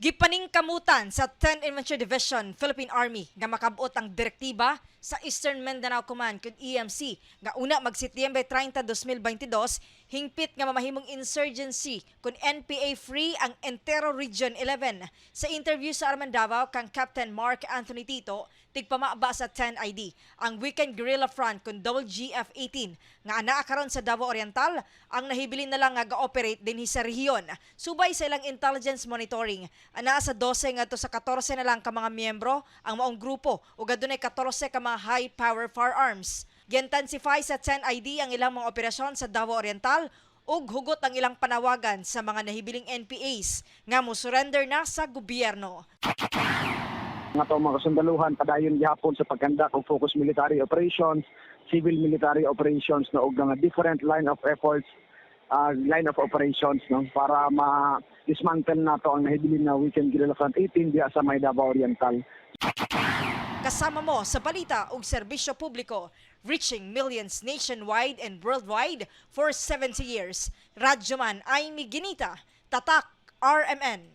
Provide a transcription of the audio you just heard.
Gipaningkamutan sa 10th Infantry Division, Philippine Army nga makabot ang direktiba sa Eastern Mindanao Command kun EMC nga una mag Setyembre 30, 2022 hingpit nga mamahimong insurgency kun NPA free ang entero Region 11. Sa interview sa Arman Davao kang Captain Mark Anthony Tito tigpamaba sa 10ID ang Weekend Guerrilla Front kun WGF-18 nga anaa karon sa Davao Oriental ang nahibilin na lang nga ga-operate dinhi sa rehiyon subay sa ilang intelligence monitoring. Anaa sa 12 ngadto sa 14 na lang ka mga miyembro ang maong grupo ug adunay 14 ka mga high power firearms. Giintensify sa 10ID ang ilang mga operasyon sa Davao Oriental ug hugot ang ilang panawagan sa mga nahibiling NPAs nga mo-surrender na sa gobyerno. Nga to mga kasundaluhan padayon gihapon sa pagkandak og focus military operations, civil military operations na og mga different line of efforts, line of operations no para ma-dismantle nato ang nahibilin na Weekend Guerrilla Front 18 diha sa may Davao Oriental. Kasama mo sa balita ug serbisyo publiko, reaching millions nationwide and worldwide for 70 years. Radyoman Aimee Ginita, Tatak RMN.